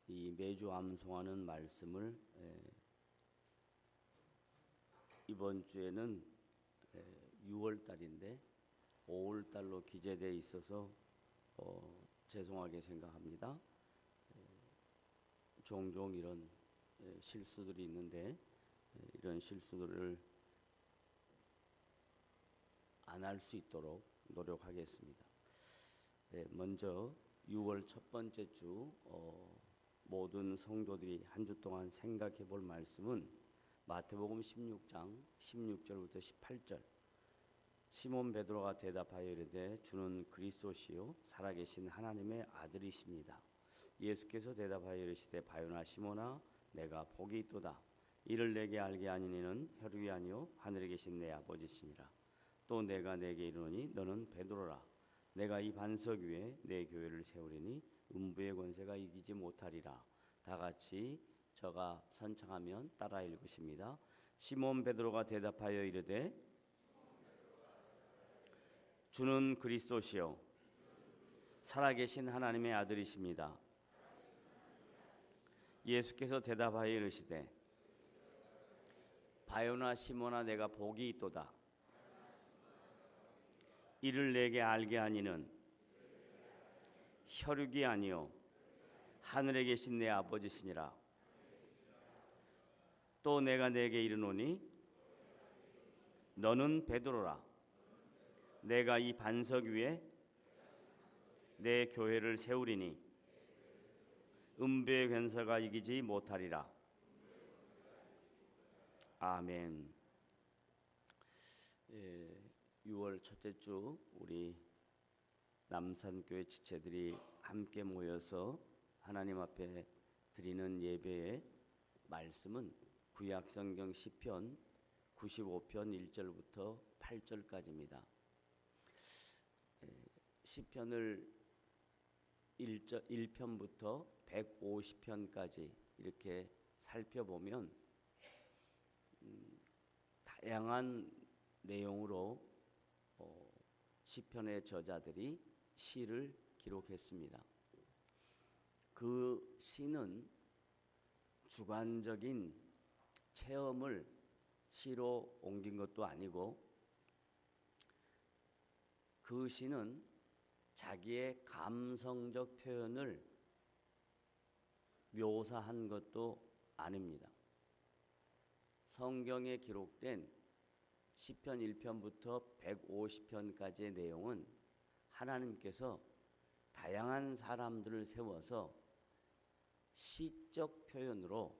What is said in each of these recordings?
이 매주 암송하는 말씀을 이번 주에는 6월 달인데 5월 달로 기재되어 있어서 죄송하게 생각합니다. 종종 이런 실수들이 있는데 이런 실수들을 안 할 수 있도록 노력하겠습니다. 먼저 6월 첫 번째 주 모든 성도들이 한 주 동안 생각해 볼 말씀은 마태복음 16장 16절부터 18절. 시몬 베드로가 대답하여 이르되 주는 그리스도시요 살아계신 하나님의 아들이십니다. 예수께서 대답하여 이르시되 바요나 시몬아 내가 복이 있도다. 이를 내게 알게 하니는 혈육이 아니요 하늘에 계신 내 아버지시니라. 또 내가 내게 이르노니 너는 베드로라. 내가 이 반석 위에 내 교회를 세우리니 음부의 권세가 이기지 못하리라. 다 같이 저가 선창하면 따라 읽으십니다. 시몬 베드로가 대답하여 이르되 주는 그리스도시요 살아계신 하나님의 아들이십니다. 예수께서 대답하여 이르시되 바요나 시몬아 내가 복이 있도다. 이를 내게 알게 하니는 혈육이 아니요 하늘에 계신 내 아버지시니라. 또 내가 내게 이르노니 너는 베드로라. 내가 이 반석 위에 내 교회를 세우리니 음부의 권세가 이기지 못하리라. 아멘. 6월 첫째 주 우리 남산교회 지체들이 함께 모여서 하나님 앞에 드리는 예배의 말씀은 구약성경 시편 95편 1절부터 8절까지입니다. 시편을 1편부터 150편까지 이렇게 살펴보면 다양한 내용으로 시편의 저자들이 시를 기록했습니다. 그 시는 주관적인 체험을 시로 옮긴 것도 아니고 그 시는 자기의 감성적 표현을 묘사한 것도 아닙니다. 성경에 기록된 시편 1편부터 150편까지의 내용은 하나님께서 다양한 사람들을 세워서 시적 표현으로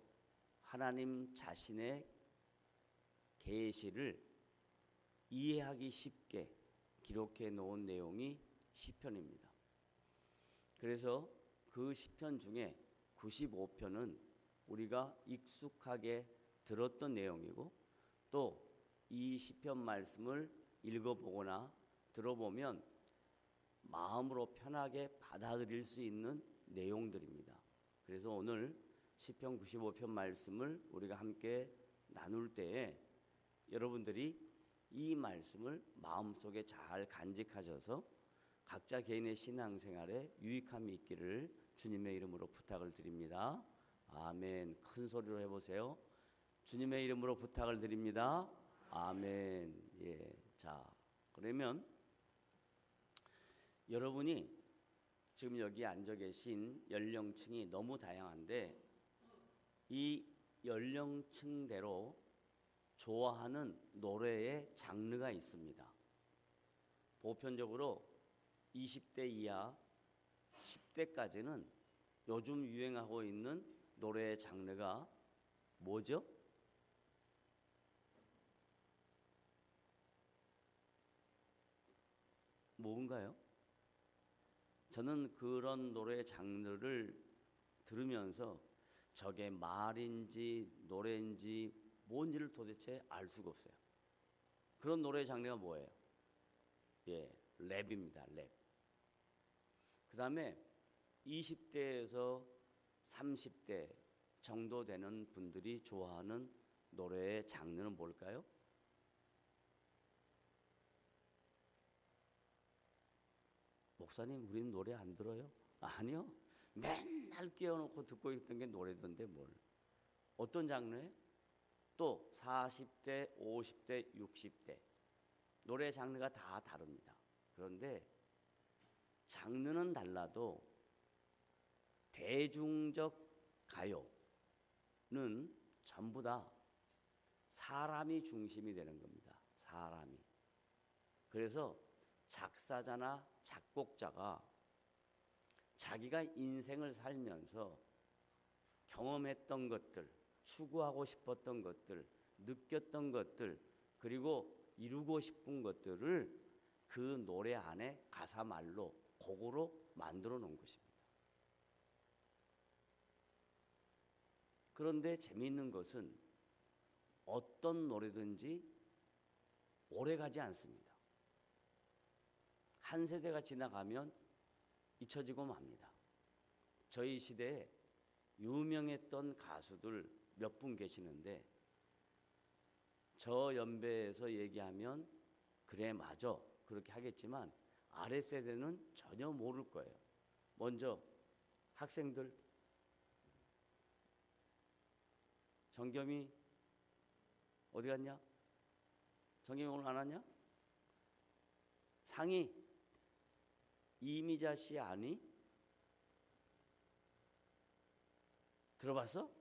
하나님 자신의 계시를 이해하기 쉽게 기록해 놓은 내용이 시편입니다. 그래서 그 시편 중에 95편은 우리가 익숙하게 들었던 내용이고 또 이 시편 말씀을 읽어보거나 들어보면 마음으로 편하게 받아들일 수 있는 내용들입니다. 그래서 오늘 시편 95편 말씀을 우리가 함께 나눌 때에 여러분들이 이 말씀을 마음속에 잘 간직하셔서 각자 개인의 신앙생활에 유익함이 있기를 주님의 이름으로 부탁을 드립니다. 아멘. 큰 소리로 해보세요. 주님의 이름으로 부탁을 드립니다. 아멘. 예. 자, 그러면 여러분이 지금 여기 앉아 계신 연령층이 너무 다양한데 이 연령층대로 좋아하는 노래의 장르가 있습니다. 보편적으로 20대 이하 10대까지는 요즘 유행하고 있는 노래의 장르가 뭐죠? 뭔가요? 저는 그런 노래 장르를 들으면서 저게 말인지 노래인지 뭔지를 도대체 알 수가 없어요. 그런 노래 장르가 뭐예요? 예, 랩입니다. 랩. 그 다음에 20대에서 30대 정도 되는 분들이 좋아하는 노래의 장르는 뭘까요? 목사님, 우리는 노래 안 들어요? 아니요. 맨날 끼워놓고 듣고 있던 게 노래던데 뭘. 어떤 장르에? 또 40대, 50대, 60대 노래 장르가 다 다릅니다. 그런데 장르는 달라도 대중적 가요는 전부 다 사람이 중심이 되는 겁니다. 사람이. 그래서 작사자나 작곡자가 자기가 인생을 살면서 경험했던 것들, 추구하고 싶었던 것들, 느꼈던 것들, 그리고 이루고 싶은 것들을 그 노래 안에 가사 말로, 곡으로 만들어 놓은 것입니다. 그런데 재미있는 것은 어떤 노래든지 오래가지 않습니다. 한 세대가 지나가면 잊혀지고 맙니다. 저희 시대에 유명했던 가수들 몇 분 계시는데 저 연배에서 얘기하면 그래 맞아 그렇게 하겠지만 아랫세대는 전혀 모를 거예요. 먼저 학생들, 정겸이 어디 갔냐? 정겸이 오늘 안 왔냐? 상희, 이미자 씨 아니? 들어봤어?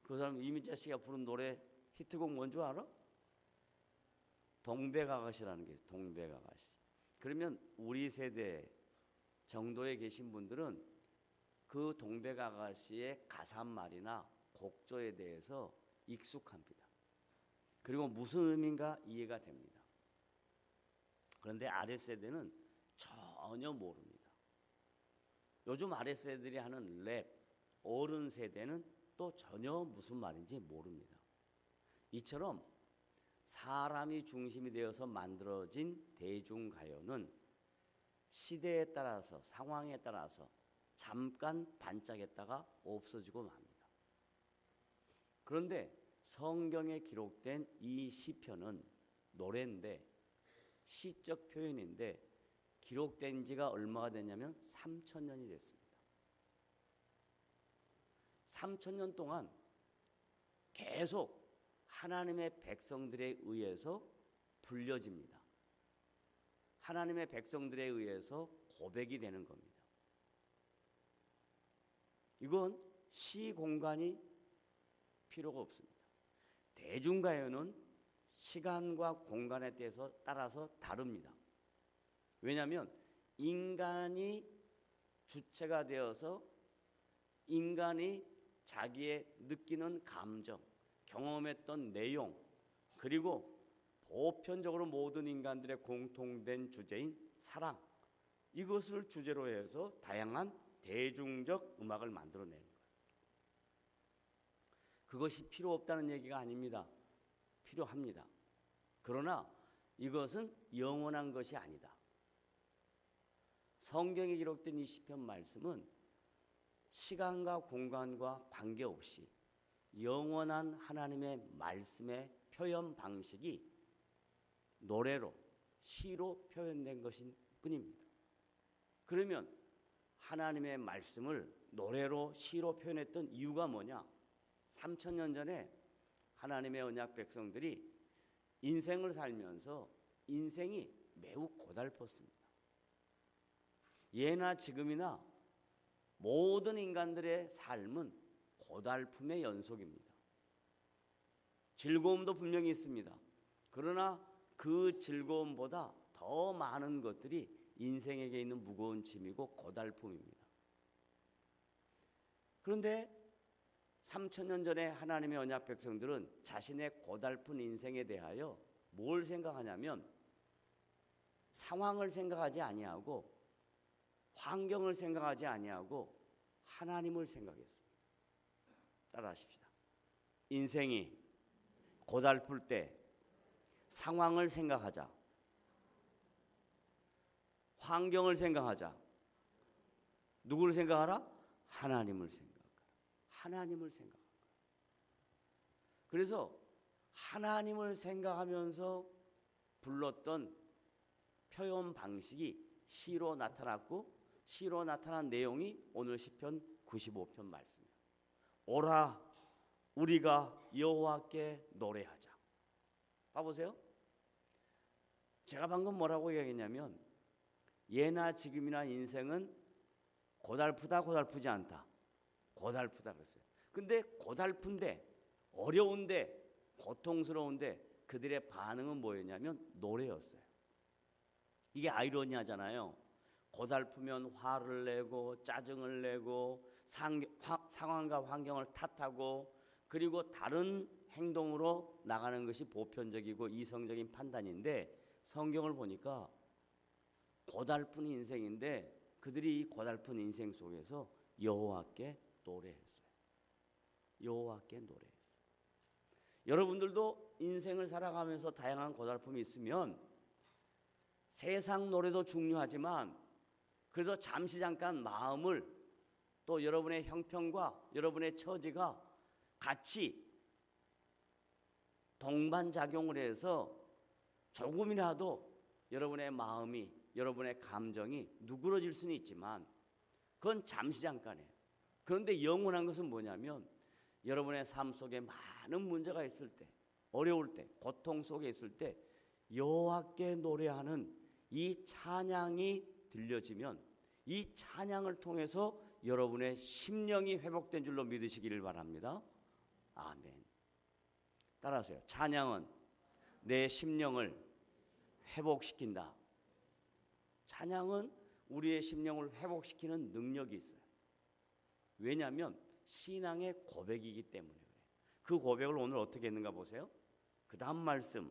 그 사람 이미자 씨가 부른 노래 히트곡 뭔 줄 알아? 동백아가씨라는 게 있어요. 동백아가씨. 그러면 우리 세대 정도에 계신 분들은 그 동백아가씨의 가사말이나 곡조에 대해서 익숙합니다. 그리고 무슨 의미인가 이해가 됩니다. 그런데 아랫세대는 전혀 모릅니다. 요즘 아랫세대들이 하는 랩, 어른 세대는 또 전혀 무슨 말인지 모릅니다. 이처럼 사람이 중심이 되어서 만들어진 대중가요는 시대에 따라서 상황에 따라서 잠깐 반짝였다가 없어지고 맙니다. 그런데 성경에 기록된 이 시편은 노래인데 시적 표현인데 기록된 지가 얼마가 됐냐면 3000년이 됐습니다. 3000년 동안 계속 하나님의 백성들에 의해서 불려집니다. 하나님의 백성들에 의해서 고백이 되는 겁니다. 이건 시 공간이 필요가 없습니다. 대중가요는 시간과 공간에 따라서 다릅니다. 왜냐하면 인간이 주체가 되어서 인간이 자기의 느끼는 감정, 경험했던 내용, 그리고 보편적으로 모든 인간들의 공통된 주제인 사랑, 이것을 주제로 해서 다양한 대중적 음악을 만들어내는 거예요. 그것이 필요 없다는 얘기가 아닙니다. 필요합니다. 그러나 이것은 영원한 것이 아니다. 성경에 기록된 이 시편 말씀은 시간과 공간과 관계없이 영원한 하나님의 말씀의 표현 방식이 노래로, 시로 표현된 것인 뿐입니다. 그러면 하나님의 말씀을 노래로, 시로 표현했던 이유가 뭐냐? 3000년 전에 하나님의 언약 백성들이 인생을 살면서 인생이 매우 고달팠습니다. 예나 지금이나 모든 인간들의 삶은 고달픔의 연속입니다. 즐거움도 분명히 있습니다. 그러나 그 즐거움보다 더 많은 것들이 인생에게 있는 무거운 짐이고 고달픔입니다. 그런데 3000년 전에 하나님의 언약 백성들은 자신의 고달픈 인생에 대하여 뭘 생각하냐면 상황을 생각하지 아니하고 환경을 생각하지 아니하고 하나님을 생각했습니다. 따라하십시다. 인생이 고달플 때 상황을 생각하자. 환경을 생각하자. 누구를 생각하라? 하나님을 생각하라. 하나님을 생각하라. 그래서 하나님을 생각하면서 불렀던 표현 방식이 시로 나타났고 시로 나타난 내용이 오늘 시편 95편 말씀이에요. 오라 우리가 여호와께 노래하자. 봐보세요. 제가 방금 뭐라고 얘기했냐면 예나 지금이나 인생은 고달프다 고달프지 않다. 고달프다 그랬어요. 근데 고달픈데 어려운데 고통스러운데 그들의 반응은 뭐였냐면 노래였어요. 이게 아이러니하잖아요. 고달프면 화를 내고 짜증을 내고 상황과 환경을 탓하고 그리고 다른 행동으로 나가는 것이 보편적이고 이성적인 판단인데 성경을 보니까 고달픈 인생인데 그들이 이 고달픈 인생 속에서 여호와께 노래했어요. 여호와께 노래했어요. 여러분들도 인생을 살아가면서 다양한 고달픔이 있으면 세상 노래도 중요하지만 그래도 잠시 잠깐 마음을 또 여러분의 형편과 여러분의 처지가 같이 동반작용을 해서 조금이라도 여러분의 마음이 여러분의 감정이 누그러질 수는 있지만 그건 잠시 잠깐이에요. 그런데 영원한 것은 뭐냐면 여러분의 삶 속에 많은 문제가 있을 때 어려울 때 고통 속에 있을 때 여호와께 노래하는 이 찬양이 들려지면 이 찬양을 통해서 여러분의 심령이 회복된 줄로 믿으시기를 바랍니다. 아멘. 따라하세요. 찬양은 내 심령을 회복시킨다. 찬양은 우리의 심령을 회복시키는 능력이 있어요. 왜냐하면 신앙의 고백이기 때문에 그래요. 그 고백을 오늘 어떻게 했는가 보세요. 그 다음 말씀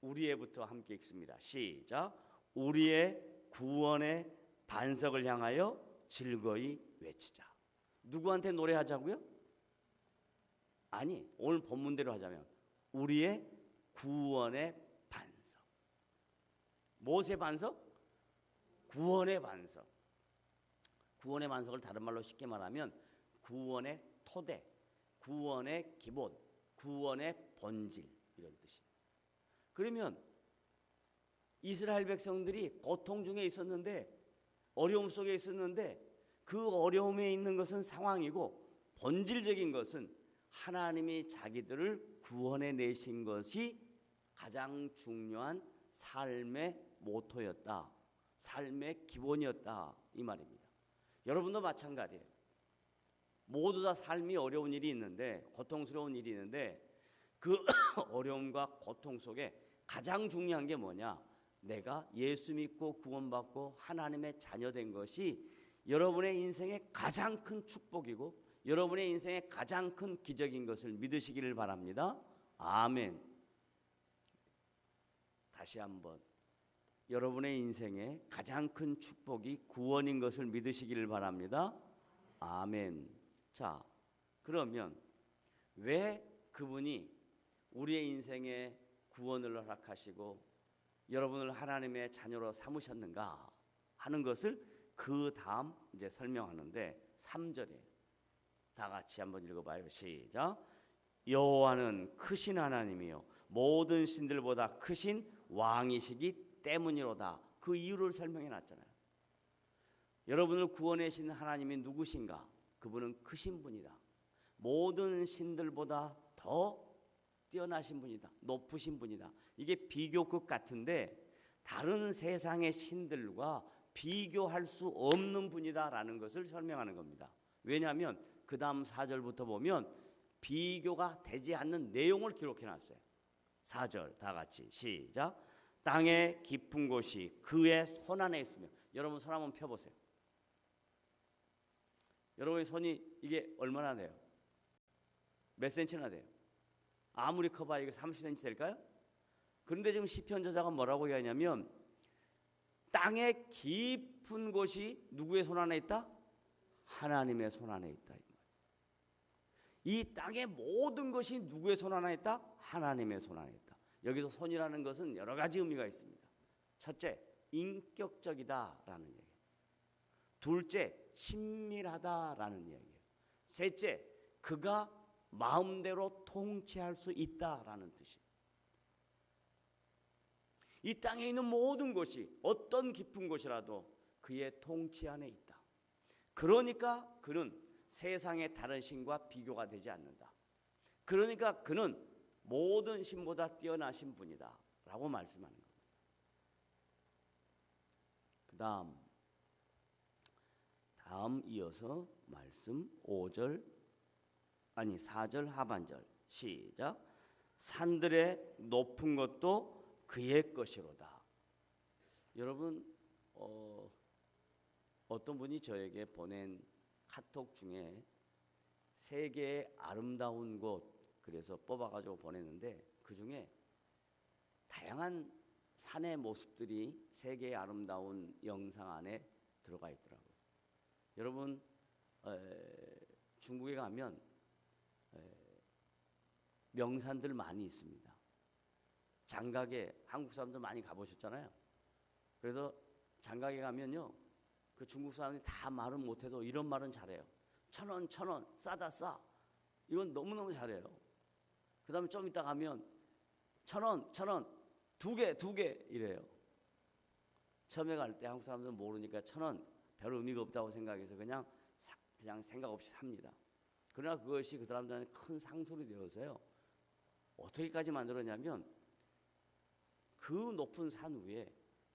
우리의부터 함께 읽습니다. 시작. 우리의 구원의 반석을 향하여 즐거이 외치자. 누구한테 노래하자고요? 아니, 오늘 본문대로 하자면 우리의 구원의 반석. 무엇의 반석? 구원의 반석. 구원의 반석을 다른 말로 쉽게 말하면 구원의 토대, 구원의 기본, 구원의 본질 이런 뜻이에요. 그러면 이스라엘 백성들이 고통 중에 있었는데 어려움 속에 있었는데 그 어려움에 있는 것은 상황이고 본질적인 것은 하나님이 자기들을 구원해 내신 것이 가장 중요한 삶의 모토였다. 삶의 기본이었다 이 말입니다. 여러분도 마찬가지예요. 모두 다 삶이 어려운 일이 있는데 고통스러운 일이 있는데 그 어려움과 고통 속에 가장 중요한 게 뭐냐? 내가 예수 믿고 구원받고 하나님의 자녀된 것이 여러분의 인생의 가장 큰 축복이고 여러분의 인생의 가장 큰 기적인 것을 믿으시기를 바랍니다. 아멘. 다시 한번 여러분의 인생의 가장 큰 축복이 구원인 것을 믿으시기를 바랍니다. 아멘. 자, 그러면 왜 그분이 우리의 인생에 구원을 허락하시고 여러분을 하나님의 자녀로 삼으셨는가 하는 것을 그 다음 이제 설명하는데 3절에 다 같이 한번 읽어봐요. 시작. 여호와는 크신 하나님이요 모든 신들보다 크신 왕이시기 때문이로다. 그 이유를 설명해 놨잖아요. 여러분을 구원해 주신 하나님이 누구신가? 그분은 크신 분이다. 모든 신들보다 더 뛰어나신 분이다. 높으신 분이다. 이게 비교급 같은데 다른 세상의 신들과 비교할 수 없는 분이다라는 것을 설명하는 겁니다. 왜냐하면 그 다음 4절부터 보면 비교가 되지 않는 내용을 기록해 놨어요. 4절 다 같이 시작. 땅의 깊은 곳이 그의 손 안에 있으며. 여러분 손 한번 펴보세요. 여러분의 손이 이게 얼마나 돼요? 몇 센치나 돼요? 아무리 커봐야 이게 30cm 될까요? 그런데 지금 시편 저자가 뭐라고 얘기하냐면 땅의 깊은 곳이 누구의 손 안에 있다? 하나님의 손 안에 있다. 이 땅의 모든 것이 누구의 손 안에 있다? 하나님의 손 안에 있다. 여기서 손이라는 것은 여러 가지 의미가 있습니다. 첫째, 인격적이다라는 얘기예요. 둘째, 친밀하다라는 얘기예요. 셋째, 그가 마음대로 통치할 수 있다라는 뜻이에요. 이 땅에 있는 모든 것이 어떤 깊은 곳이라도 그의 통치 안에 있다. 그러니까 그는 세상의 다른 신과 비교가 되지 않는다. 그러니까 그는 모든 신보다 뛰어나신 분이다 라고 말씀하는 겁니다. 그 다음 이어서 말씀 4절 하반절 시작. 산들의 높은 것도 그의 것이로다. 여러분 어떤 분이 저에게 보낸 카톡 중에 세계의 아름다운 곳 그래서 뽑아가지고 보냈는데 그 중에 다양한 산의 모습들이 세계의 아름다운 영상 안에 들어가 있더라고요. 여러분 중국에 가면 명산들 많이 있습니다. 장각에 한국 사람들 많이 가보셨잖아요. 그래서 장각에 가면요, 그 중국 사람이 다 말은 못해도 이런 말은 잘해요. 1,000원 싸다 싸. 이건 너무너무 잘해요. 그 다음에 좀 이따 가면 1,000원 2개 이래요. 처음에 갈 때 한국 사람들은 모르니까 1,000원 별 의미가 없다고 생각해서 그냥 생각 없이 삽니다. 그러나 그것이 그 사람들한테 큰 상술이 되어서요, 어떻게까지 만들었냐면 그 높은 산 위에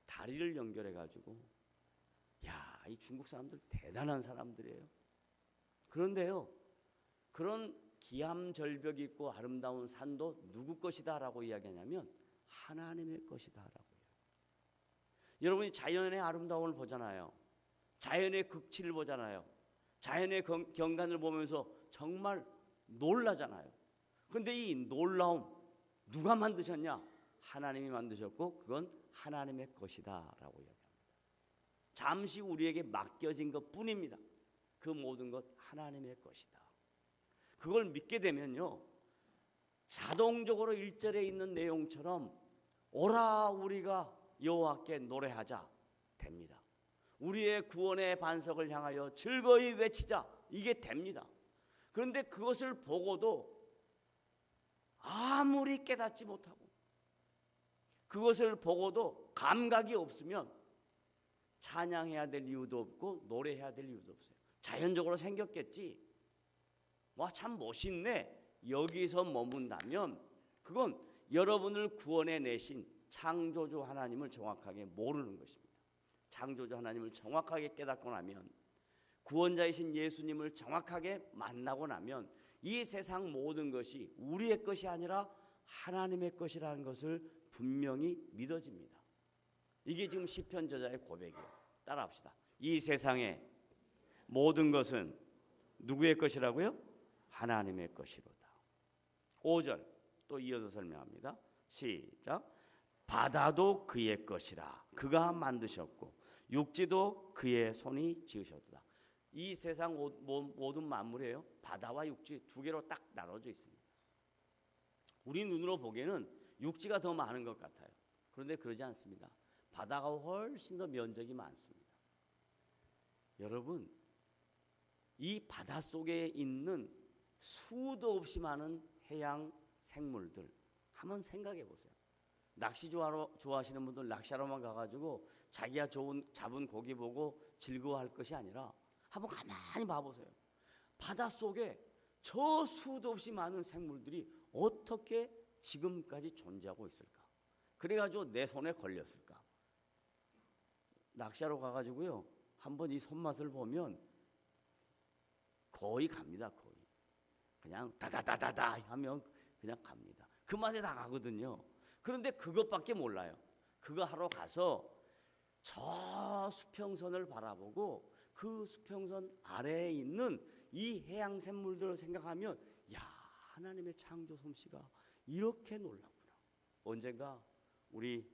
다리를 연결해 가지고, 야, 이 중국 사람들 대단한 사람들이에요. 그런데요, 그런 기암절벽이 있고 아름다운 산도 누구 것이다라고 이야기하냐면 하나님의 것이다라고요. 여러분이 자연의 아름다움을 보잖아요. 자연의 극치를 보잖아요. 자연의 경관을 보면서 정말 놀라잖아요. 그런데 이 놀라움 누가 만드셨냐? 하나님이 만드셨고 그건 하나님의 것이다라고 이야기합니다. 잠시 우리에게 맡겨진 것뿐입니다. 그 모든 것 하나님의 것이다. 그걸 믿게 되면요, 자동적으로 1절에 있는 내용처럼 오라 우리가 여호와께 노래하자 됩니다. 우리의 구원의 반석을 향하여 즐거이 외치자, 이게 됩니다. 그런데 그것을 보고도 아무리 깨닫지 못하고 그것을 보고도 감각이 없으면 찬양해야 될 이유도 없고 노래해야 될 이유도 없어요. 자연적으로 생겼겠지. 와, 참 멋있네. 여기서 머문다면 그건 여러분을 구원해 내신 창조주 하나님을 정확하게 모르는 것입니다. 창조주 하나님을 정확하게 깨닫고 나면, 구원자이신 예수님을 정확하게 만나고 나면 이 세상 모든 것이 우리의 것이 아니라 하나님의 것이라는 것을 분명히 믿어집니다. 이게 지금 시편 저자의 고백이에요. 따라합시다. 이 세상의 모든 것은 누구의 것이라고요? 하나님의 것이로다. 5절 또 이어서 설명합니다. 시작. 바다도 그의 것이라 그가 만드셨고 육지도 그의 손이 지으셨도다. 이 세상 모든 만물이에요. 바다와 육지 두 개로 딱 나눠져 있습니다. 우리 눈으로 보기에는 육지가 더 많은 것 같아요. 그런데 그러지 않습니다. 바다가 훨씬 더 면적이 많습니다. 여러분, 이 바다 속에 있는 수도 없이 많은 해양 생물들 한번 생각해 보세요. 낚시 좋아하시는 분들 낚시하러만 가가지고 자기가 잡은 고기 보고 즐거워할 것이 아니라 한번 가만히 봐보세요. 바닷속에 저 수도 없이 많은 생물들이 어떻게 지금까지 존재하고 있을까? 그래가지고 내 손에 걸렸을까? 낚시하러 가가지고요, 한번 이 손맛을 보면 거의 갑니다. 거의 그냥 다다다다다 하면 그냥 갑니다. 그 맛에 다 가거든요. 그런데 그것밖에 몰라요. 그거 하러 가서 저 수평선을 바라보고 그 수평선 아래에 있는 이 해양 생물들을 생각하면, 야, 하나님의 창조 솜씨가 이렇게 놀랍구나. 언젠가 우리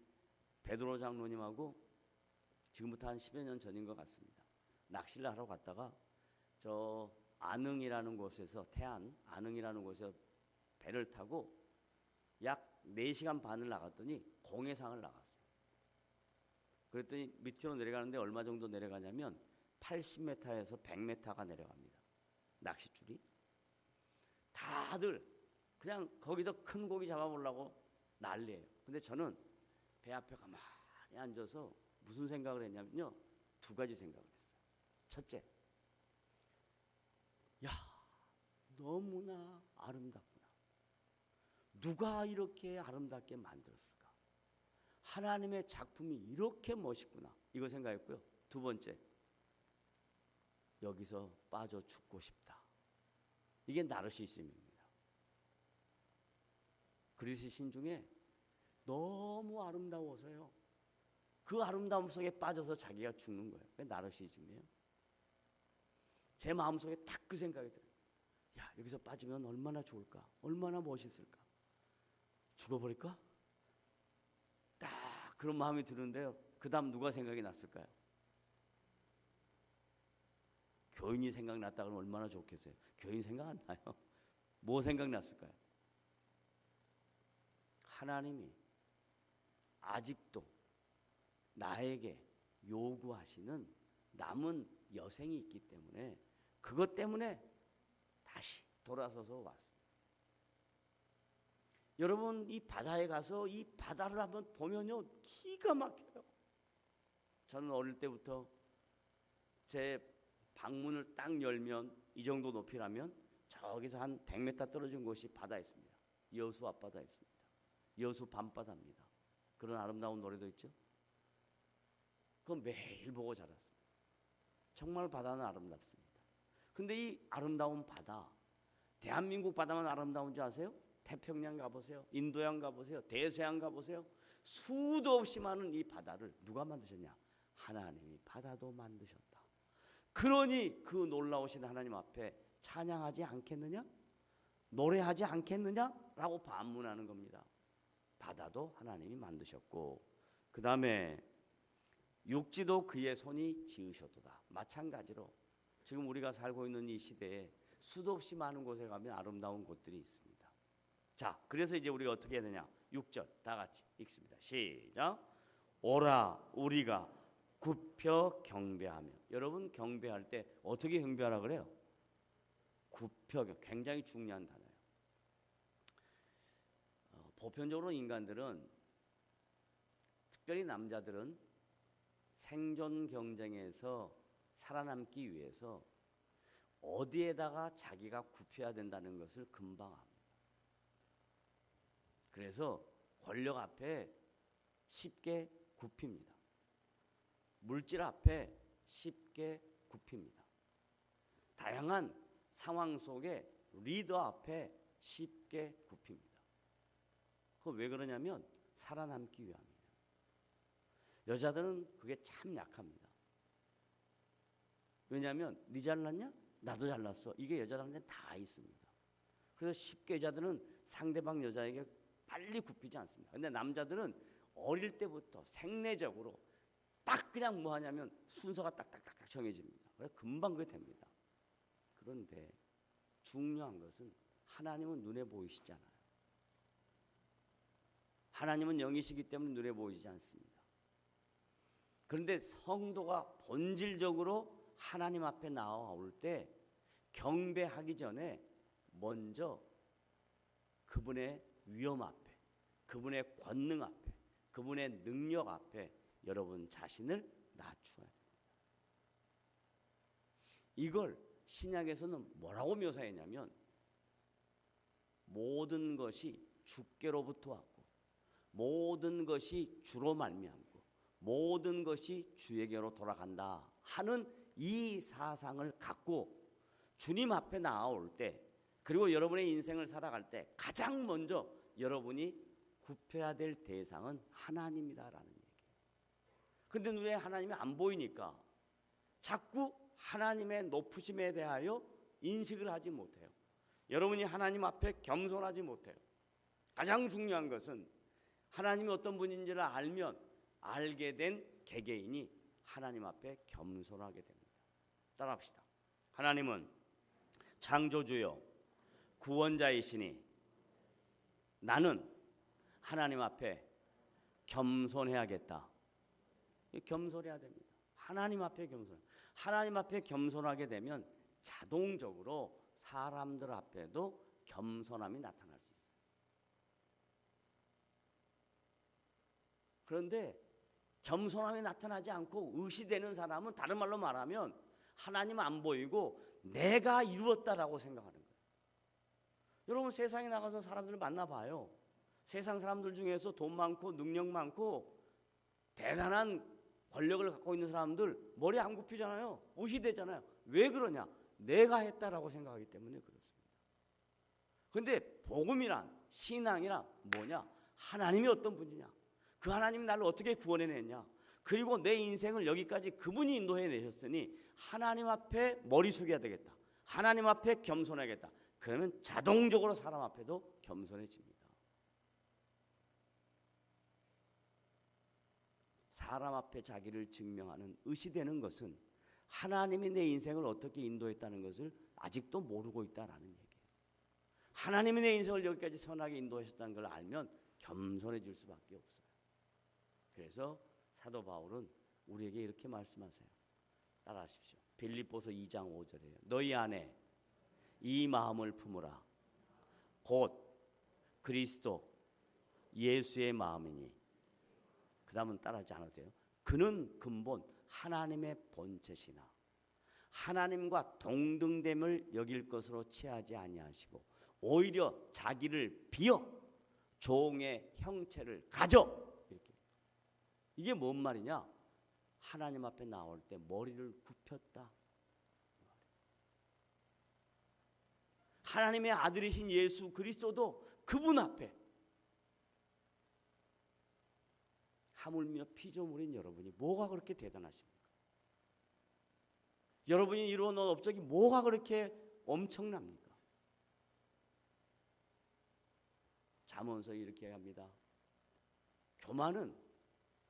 베드로 장로님하고 지금부터 한 10여 년 전인 것 같습니다. 낚시를 하러 갔다가 저 안흥이라는 곳에서, 태안 안흥이라는 곳에서 배를 타고 약 4시간 반을 나갔더니 공해상을 나갔어요. 그랬더니 밑으로 내려가는데 얼마 정도 내려가냐면 80m에서 100m가 내려갑니다. 낚싯줄이. 다들 그냥 거기서 큰 고기 잡아보려고 난리예요. 근데 저는 배 앞에 가만히 앉아서 무슨 생각을 했냐면요, 두 가지 생각을 했어요. 첫째, 야, 너무나 아름답구나. 누가 이렇게 아름답게 만들었을까? 하나님의 작품이 이렇게 멋있구나. 이거 생각했고요. 두 번째, 여기서 빠져 죽고 싶다. 이게 나르시즘입니다. 그리스 신 중에 너무 아름다워서요. 그 아름다움 속에 빠져서 자기가 죽는 거예요. 그게 나르시즘이에요. 제 마음속에 딱 그 생각이 들어요. 야, 여기서 빠지면 얼마나 좋을까? 얼마나 멋있을까? 죽어버릴까? 딱 그런 마음이 드는데요. 그 다음 누가 생각이 났을까요? 교인이 생각났다 그러면 얼마나 좋겠어요. 교인 생각 안 나요. 뭐 생각났을까요? 하나님이 아직도 나에게 요구하시는 남은 여생이 있기 때문에 그것 때문에 다시 돌아서서 왔습니다. 여러분, 이 바다에 가서 이 바다를 한번 보면요, 기가 막혀요. 저는 어릴 때부터 제 방문을 딱 열면 이 정도 높이라면 저기서 한 100m 떨어진 곳이 바다 있습니다. 여수 앞바다 있습니다. 여수 밤바다입니다. 그런 아름다운 노래도 있죠. 그건 매일 보고 자랐습니다. 정말 바다는 아름답습니다. 근데 이 아름다운 바다, 대한민국 바다만 아름다운 줄 아세요? 태평양 가보세요. 인도양 가보세요. 대서양 가보세요. 수도 없이 많은 이 바다를 누가 만드셨냐? 하나님이 바다도 만드셨다. 그러니 그 놀라우신 하나님 앞에 찬양하지 않겠느냐? 노래하지 않겠느냐라고 반문하는 겁니다. 바다도 하나님이 만드셨고, 그 다음에 육지도 그의 손이 지으셨도다. 마찬가지로 지금 우리가 살고 있는 이 시대에 수도 없이 많은 곳에 가면 아름다운 곳들이 있습니다. 자, 그래서 이제 우리가 어떻게 해야 되냐? 6절 다 같이 읽습니다. 시작. 오라 우리가 굽혀 경배하며. 여러분, 경배할 때 어떻게 경배하라 그래요? 굽혀. 굉장히 중요한 단어예요. 보편적으로 인간들은, 특별히 남자들은 생존 경쟁에서 살아남기 위해서 어디에다가 자기가 굽혀야 된다는 것을 금방 압니다. 그래서 권력 앞에 쉽게 굽힙니다. 물질 앞에 쉽게 굽힙니다. 다양한 상황 속에 리더 앞에 쉽게 굽힙니다. 그건 왜 그러냐면 살아남기 위함이에요. 여자들은 그게 참 약합니다. 왜냐하면 네 잘났냐? 나도 잘났어. 이게 여자들한테 다 있습니다. 그래서 쉽게 여자들은 상대방 여자에게 빨리 굽히지 않습니다. 근데 남자들은 어릴 때부터 생내적으로 딱 그냥 뭐 하냐면 순서가 딱딱딱 정해집니다. 그래서 금방 그게 됩니다. 그런데 중요한 것은 하나님은 눈에 보이시잖아요. 하나님은 영이시기 때문에 눈에 보이지 않습니다. 그런데 성도가 본질적으로 하나님 앞에 나올 때 경배하기 전에 먼저 그분의 위엄 앞에, 그분의 권능 앞에, 그분의 능력 앞에 여러분 자신을 낮추어야 됩니다. 이걸 신약에서는 뭐라고 묘사했냐면 모든 것이 주께로부터 왔고 모든 것이 주로 말미암고 모든 것이 주에게로 돌아간다 하는 이 사상을 갖고 주님 앞에 나올 때, 그리고 여러분의 인생을 살아갈 때 가장 먼저 여러분이 굽혀야 될 대상은 하나님이다라는 얘기예요. 근데 눈에 하나님이 안 보이니까 자꾸 하나님의 높으심에 대하여 인식을 하지 못해요. 여러분이 하나님 앞에 겸손하지 못해요. 가장 중요한 것은 하나님이 어떤 분인지를 알면 알게 된 개개인이 하나님 앞에 겸손하게 됩니다. 따라합시다. 하나님은 창조주요 구원자이시니 나는 하나님 앞에 겸손해야겠다. 겸손해야 됩니다. 하나님 앞에 겸손. 하나님 앞에 겸손하게 되면 자동적으로 사람들 앞에도 겸손함이 나타날 수 있어요. 그런데 겸손함이 나타나지 않고 의시되는 사람은 다른 말로 말하면 하나님 안 보이고 내가 이루었다라고 생각하는 거예요. 여러분 세상에 나가서 사람들을 만나봐요. 세상 사람들 중에서 돈 많고 능력 많고 대단한 권력을 갖고 있는 사람들 머리 안 굽히잖아요. 의시되잖아요. 왜 그러냐? 내가 했다라고 생각하기 때문에 그렇습니다. 그런데 복음이란 신앙이란 뭐냐? 하나님이 어떤 분이냐? 그 하나님이 나를 어떻게 구원해냈냐? 그리고 내 인생을 여기까지 그분이 인도해 내셨으니 하나님 앞에 머리 숙여야 되겠다. 하나님 앞에 겸손해야겠다. 그러면 자동적으로 사람 앞에도 겸손해집니다. 사람 앞에 자기를 증명하는 의시되는 것은 하나님이 내 인생을 어떻게 인도했다는 것을 아직도 모르고 있다라는 얘기예요. 하나님이 내 인생을 여기까지 선하게 인도하셨다는 걸 알면 겸손해질 수밖에 없어요. 그래서 사도 바울은 우리에게 이렇게 말씀하세요. 따라하십시오. 빌립보서 2장 5절이에요. 너희 안에 이 마음을 품으라. 곧 그리스도 예수의 마음이니. 그 다음은 따라하지 않아도 돼요. 그는 근본 하나님의 본체시나 하나님과 동등됨을 여길 것으로 취하지 아니하시고 오히려 자기를 비어 종의 형체를 가져. 이렇게. 이게 뭔 말이냐? 하나님 앞에 나올 때 머리를 굽혔다. 하나님의 아들이신 예수 그리스도도 그분 앞에 하물며 피조물인 여러분이 뭐가 그렇게 대단하십니까? 여러분이 이루어놓은 업적이 뭐가 그렇게 엄청납니까? 잠언서 이렇게 합니다. 교만은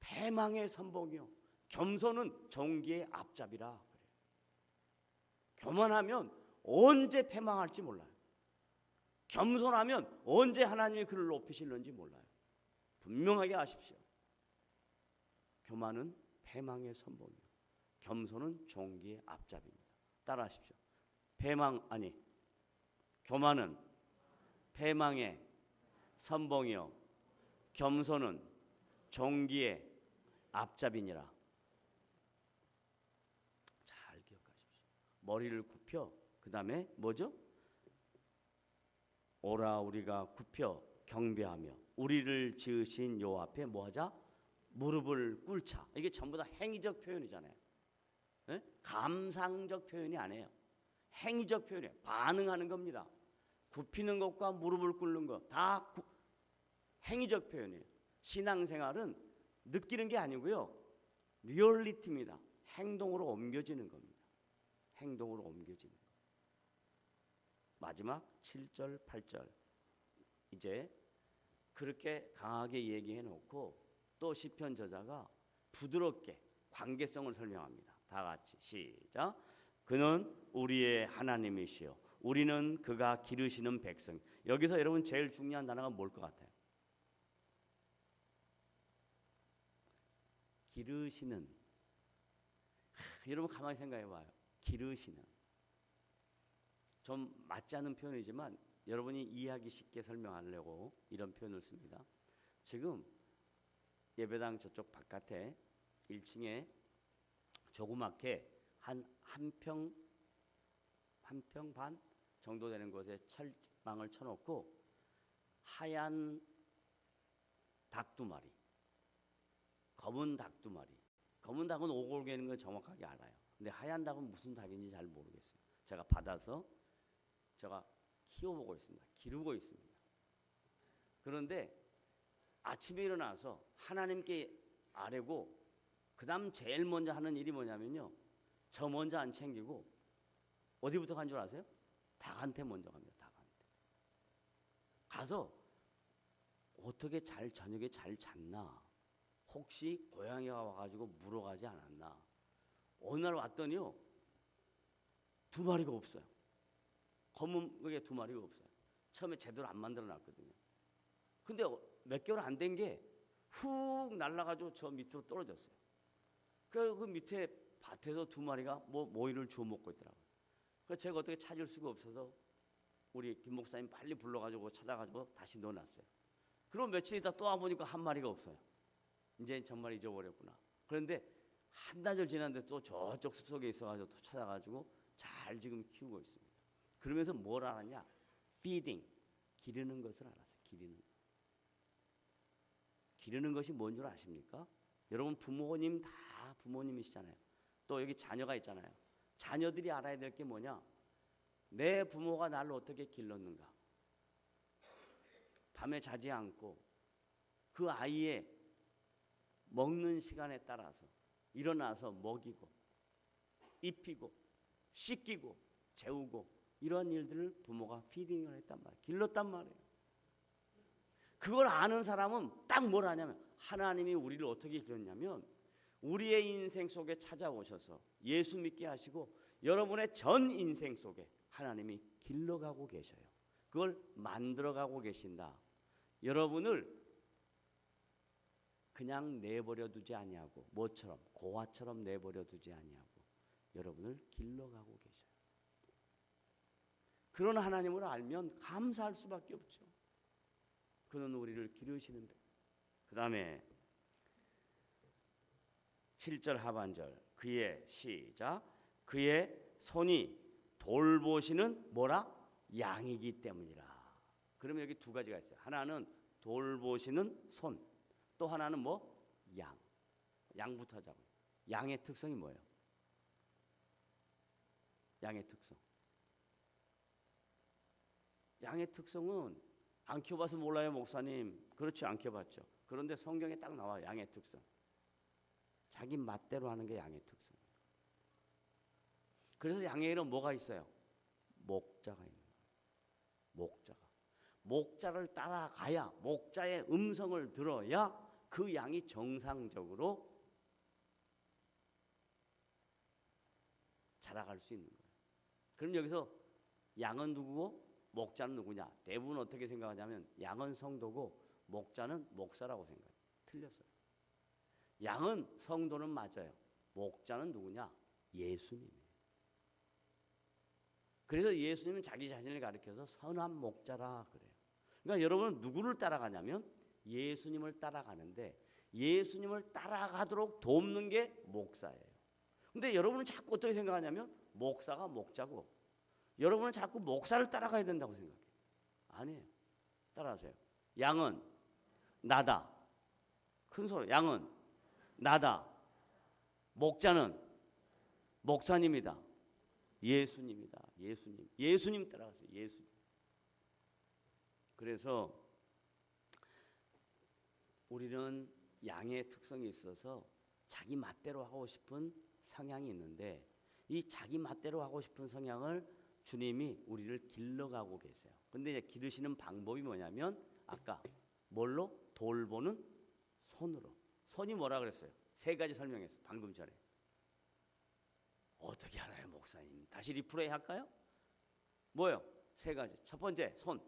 패망의 선봉이요 겸손은 종기의 앞잡이라 그래요. 교만하면 언제 패망할지 몰라요. 겸손하면 언제 하나님이 그를 높이실는지 몰라요. 분명하게 아십시오. 교만은 패망의 선봉이요 겸손은 종기의 앞잡이입니다. 따라하십시오. 교만은 패망의 선봉이요 겸손은 종기의 앞잡이니라. 잘 기억하십시오. 머리를 굽혀 그 다음에 뭐죠? 오라 우리가 굽혀 경배하며 우리를 지으신 요 앞에 뭐하자? 무릎을 꿇자. 이게 전부 다 행위적 표현이잖아요. 네? 감상적 표현이 아니에요. 행위적 표현이에요. 반응하는 겁니다. 굽히는 것과 무릎을 꿇는 것 다 행위적 표현이에요. 신앙생활은 느끼는 게 아니고요. 리얼리티입니다. 행동으로 옮겨지는 겁니다. 행동으로 옮겨지는 것. 마지막 7절, 8절 이제 그렇게 강하게 얘기해 놓고 또 시편 저자가 부드럽게 관계성을 설명합니다. 다 같이 시작. 그는 우리의 하나님이시요 우리는 그가 기르시는 백성. 여기서 여러분 제일 중요한 단어가 뭘 것 같아요? 기르시는. 여러분 가만히 생각해 봐요. 기르시는. 좀 맞지 않는 표현이지만 여러분이 이해하기 쉽게 설명하려고 이런 표현을 씁니다. 지금 예배당 저쪽 바깥에 1층에 조그맣게 한 평 반 정도 되는 곳에 철망을 쳐놓고 하얀 닭 2마리, 검은 닭 2마리. 검은 닭은 오골개는 걸 정확하게 알아요. 근데 하얀 닭은 무슨 닭인지 잘 모르겠어요. 제가 받아서 제가 키워보고 있습니다. 기르고 있습니다. 그런데 아침에 일어나서 하나님께 아뢰고 그 다음 제일 먼저 하는 일이 뭐냐면요. 저 먼저 안 챙기고 어디부터 간 줄 아세요? 닭한테 먼저 갑니다. 닭한테. 가서 어떻게 저녁에 잘 잤나? 혹시 고양이가 와가지고 물어가지 않았나? 어느 날 왔더니요. 2마리가 없어요. 검은 그게 2마리가 없어요. 처음에 제대로 안 만들어 놨거든요. 근데 몇 개월 안 된 게 훅 날아가지고 저 밑으로 떨어졌어요. 그래서 그 밑에 밭에서 2마리가 모이를 주워 먹고 있더라고요. 그래서 제가 어떻게 찾을 수가 없어서 우리 김 목사님 빨리 불러가지고 찾아가지고 다시 넣어놨어요. 그리고 며칠 있다 또 와보니까 1마리가 없어요. 이제 정말 잊어버렸구나. 그런데 한나절 지났는데 또 저쪽 숲속에 있어가지고 또 찾아가지고 잘 지금 키우고 있습니다. 그러면서 뭘 알았냐? feeding, 기르는 것을 알았어요. 기르는 것이 뭔 줄 아십니까? 여러분 부모님 다 부모님이시잖아요. 또 여기 자녀가 있잖아요. 자녀들이 알아야 될 게 뭐냐? 내 부모가 나를 어떻게 길렀는가? 밤에 자지 않고 그 아이의 먹는 시간에 따라서 일어나서 먹이고 입히고 씻기고 재우고 이런 일들을 부모가 피딩을 했단 말이에요. 길렀단 말이에요. 그걸 아는 사람은 딱 뭘 하냐면 하나님이 우리를 어떻게 길렀냐면 우리의 인생 속에 찾아오셔서 예수 믿게 하시고 여러분의 전 인생 속에 하나님이 길러가고 계셔요. 그걸 만들어가고 계신다. 여러분을 그냥 내버려 두지 아니하고 뭐처럼 고아처럼 내버려 두지 아니하고 여러분을 길러가고 계셔요. 그런 하나님을 알면 감사할 수밖에 없죠. 그는 우리를 기르시는데. 그 다음에 7절 하반절 그의 시작 그의 손이 돌보시는 뭐라? 양이기 때문이라. 그러면 여기 두 가지가 있어요. 하나는 돌보시는 손, 또 하나는 뭐? 양. 양부터 하자고요. 양의 특성이 뭐예요? 양의 특성. 양의 특성은 안 키워봐서 몰라요, 목사님. 그렇죠, 안 키워봤죠. 그런데 성경에 딱 나와요, 양의 특성. 자기 맛대로 하는 게 양의 특성. 그래서 양에는 뭐가 있어요? 목자가 있는 거예요. 목자를 따라가야, 목자의 음성을 들어야 그 양이 정상적으로 자라갈 수 있는 거예요. 그럼 여기서 양은 누구고 목자는 누구냐? 대부분 어떻게 생각하냐면 양은 성도고 목자는 목사라고 생각해요. 틀렸어요. 양은 성도는 맞아요. 목자는 누구냐? 예수님이에요. 그래서 예수님은 자기 자신을 가리켜서 선한 목자라 그래요. 그러니까 여러분은 누구를 따라가냐면 예수님을 따라가는데 예수님을 따라가도록 돕는 게 목사예요. 근데 여러분은 자꾸 어떻게 생각하냐면 목사가 목자고 여러분은 자꾸 목사를 따라가야 된다고 생각해요. 아니에요. 따라하세요. 양은 나다. 큰 소리. 양은 나다. 목자는 목사님이다. 예수님이다. 예수님 따라가세요. 예수님. 그래서 우리는 양의 특성이 있어서 자기 맛대로 하고 싶은 성향이 있는데 이 자기 맛대로 하고 싶은 성향을 주님이 우리를 길러가고 계세요. 근데 이제 기르시는 방법이 뭐냐면 아까 뭘로? 돌보는 손으로. 손이 뭐라 그랬어요? 세 가지 설명했어요. 방금 전에. 어떻게 알아요, 목사님? 다시 리플레이 할까요? 뭐요? 세 가지. 첫 번째, 손.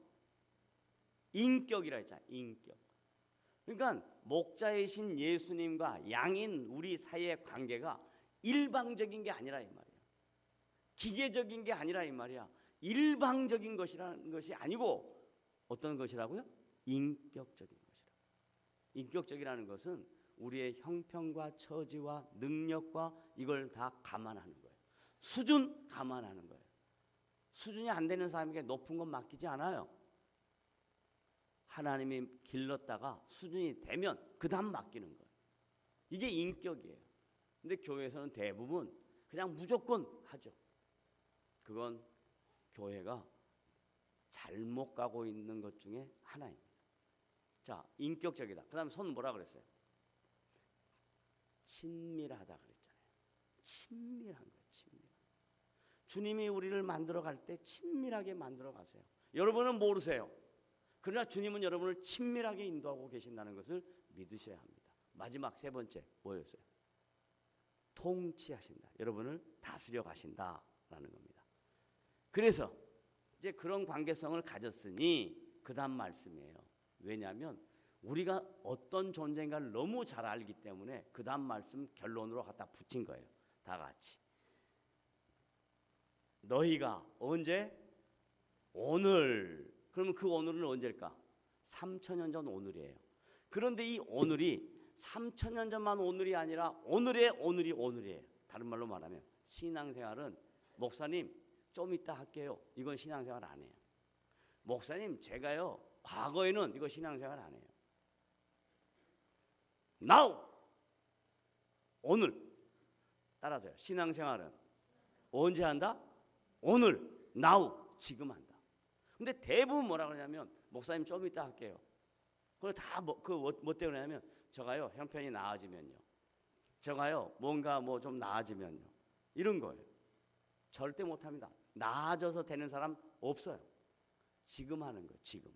인격이라 했잖아요. 인격. 그러니까 목자이신 예수님과 양인 우리 사이의 관계가 일방적인 게 아니라 이 말이에요. 기계적인 게 아니라 이 말이야. 일방적인 것이라는 것이 아니고 어떤 것이라고요? 인격적인 것이라. 인격적이라는 것은 우리의 형편과 처지와 능력과 이걸 다 감안하는 거예요. 수준 감안하는 거예요. 수준이 안 되는 사람에게 높은 건 맡기지 않아요. 하나님이 길렀다가 수준이 되면 그 다음 맡기는 거예요. 이게 인격이에요. 근데 교회에서는 대부분 그냥 무조건 하죠. 그건 교회가 잘못 가고 있는 것 중에 하나입니다. 자, 인격적이다. 그 다음에 손은 뭐라 그랬어요? 친밀하다 그랬잖아요. 친밀한 거예요. 친밀한. 주님이 우리를 만들어 갈 때 친밀하게 만들어 가세요. 여러분은 모르세요. 그러나 주님은 여러분을 친밀하게 인도하고 계신다는 것을 믿으셔야 합니다. 마지막 세 번째 뭐였어요? 통치하신다. 여러분을 다스려 가신다라는 겁니다. 그래서 이제 그런 관계성을 가졌으니 그 다음 말씀이에요. 왜냐하면 우리가 어떤 존재인가를 너무 잘 알기 때문에 그 다음 말씀 결론으로 갖다 붙인 거예요. 다 같이. 너희가 언제? 오늘. 그러면 그 오늘은 언제일까? 3000년 전 오늘이에요. 그런데 이 오늘이 3,000년 전만 오늘이 아니라 오늘의 오늘이 오늘이에요. 다른 말로 말하면 신앙생활은 목사님 좀 이따 할게요. 이건 신앙생활 안 해요. 목사님 제가요 과거에는 이거 신앙생활 안 해요. Now 오늘 따라서요. 신앙생활은 언제 한다? 오늘 now 지금 한다. 근데 대부분 뭐라 그러냐면 목사님 좀 이따 할게요. 그걸 다 뭐 때문에 하냐면 저가요 형편이 나아지면요. 저가요 뭔가 뭐 좀 나아지면요. 이런 거예요. 절대 못합니다. 나아져서 되는 사람 없어요. 지금 하는 거예요. 지금.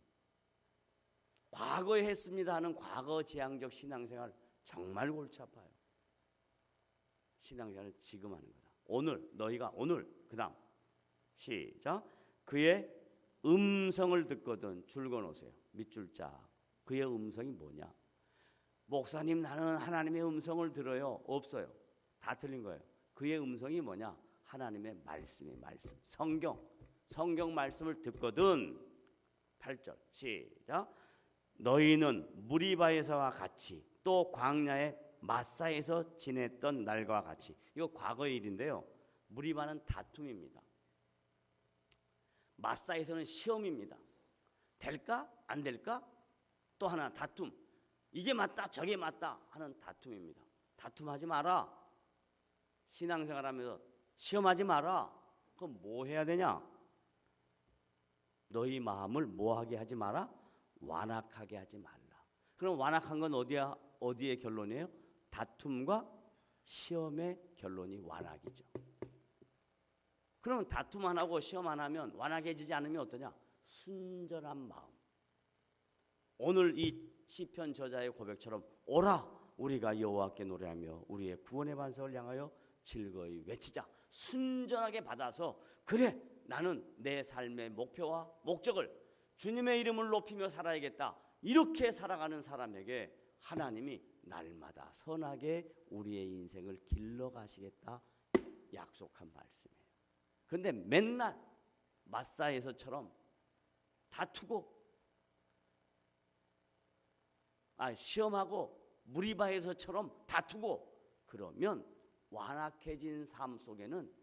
과거에 했습니다 하는 과거 지향적 신앙생활 정말 골치 아파요. 신앙생활은 지금 하는 거다. 오늘 너희가 오늘 그다음 시작. 그의 음성을 듣거든 줄 그어놓으세요. 밑줄 자. 그의 음성이 뭐냐? 목사님 나는 하나님의 음성을 들어요. 없어요. 다 틀린 거예요. 그의 음성이 뭐냐? 하나님의 말씀이 말씀. 성경 말씀을 듣거든. 8절 시작. 너희는 무리바에서와 같이 또 광야의 마사에서 지냈던 날과 같이. 이거 과거의 일인데요. 무리바는 다툼입니다. 마사에서는 시험입니다. 될까? 안 될까? 또 하나 다툼. 이게 맞다 저게 맞다 하는 다툼입니다. 다툼하지 마라. 신앙생활하면서 시험하지 마라. 그럼 뭐 해야 되냐? 너희 마음을 뭐하게 하지 마라? 완악하게 하지 말라. 그럼 완악한 건 어디의 결론이에요? 다툼과 시험의 결론이 완악이죠. 그러면 다툼 안 하고 시험 안 하면 완악해지지 않으면 어떠냐? 순전한 마음. 오늘 이 시편 저자의 고백처럼 오라 우리가 여호와께 노래하며 우리의 구원의 반석을 향하여 즐거이 외치자. 순전하게 받아서 그래 나는 내 삶의 목표와 목적을 주님의 이름을 높이며 살아야겠다. 이렇게 살아가는 사람에게 하나님이 날마다 선하게 우리의 인생을 길러가시겠다 약속한 말씀이에요. 그런데 맨날 마사에서처럼 다투고 시험하고 무리바에서처럼 다투고 그러면 완악해진 삶 속에는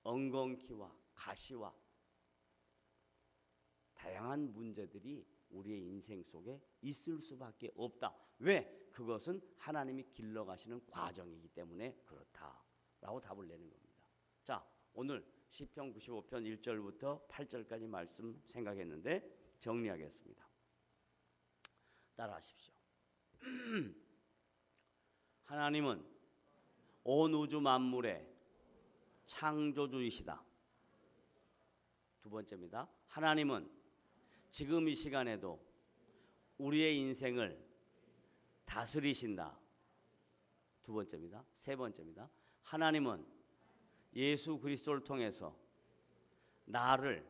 엉겅퀴와 가시와 다양한 문제들이 우리의 인생 속에 있을 수밖에 없다. 왜? 그것은 하나님이 길러가시는 과정이기 때문에 그렇다라고 답을 내는 겁니다. 자, 오늘 시편 95편 1절부터 8절까지 말씀 생각했는데 정리하겠습니다. 따라하십시오. 하나님은 온 우주 만물의 창조주이시다. 두 번째입니다. 하나님은 지금 이 시간에도 우리의 인생을 다스리신다. 두 번째입니다. 세 번째입니다. 하나님은 예수 그리스도를 통해서 나를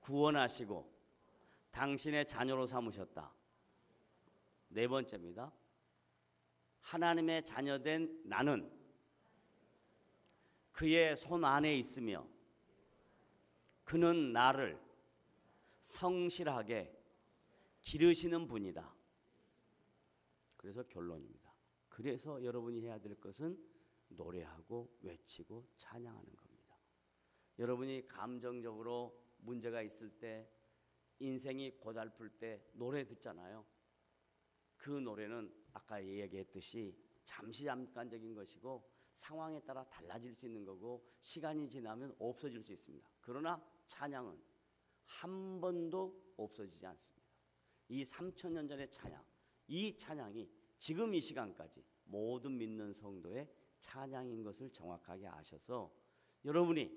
구원하시고 당신의 자녀로 삼으셨다. 네 번째입니다. 하나님의 자녀된 나는 그의 손 안에 있으며 그는 나를 성실하게 기르시는 분이다. 그래서 결론입니다. 그래서 여러분이 해야 될 것은 노래하고 외치고 찬양하는 겁니다. 여러분이 감정적으로 문제가 있을 때 인생이 고달플 때 노래 듣잖아요. 그 노래는 아까 얘기했듯이 잠깐적인 것이고 상황에 따라 달라질 수 있는 거고 시간이 지나면 없어질 수 있습니다. 그러나 찬양은 한 번도 없어지지 않습니다. 이 3,000년 전의 찬양, 이 찬양이 지금 이 시간까지 모든 믿는 성도의 찬양인 것을 정확하게 아셔서 여러분이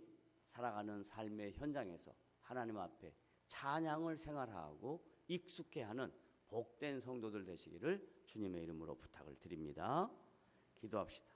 살아가는 삶의 현장에서 하나님 앞에 찬양을 생활하고 익숙해하는 복된 성도들 되시기를 주님의 이름으로 부탁을 드립니다. 기도합시다.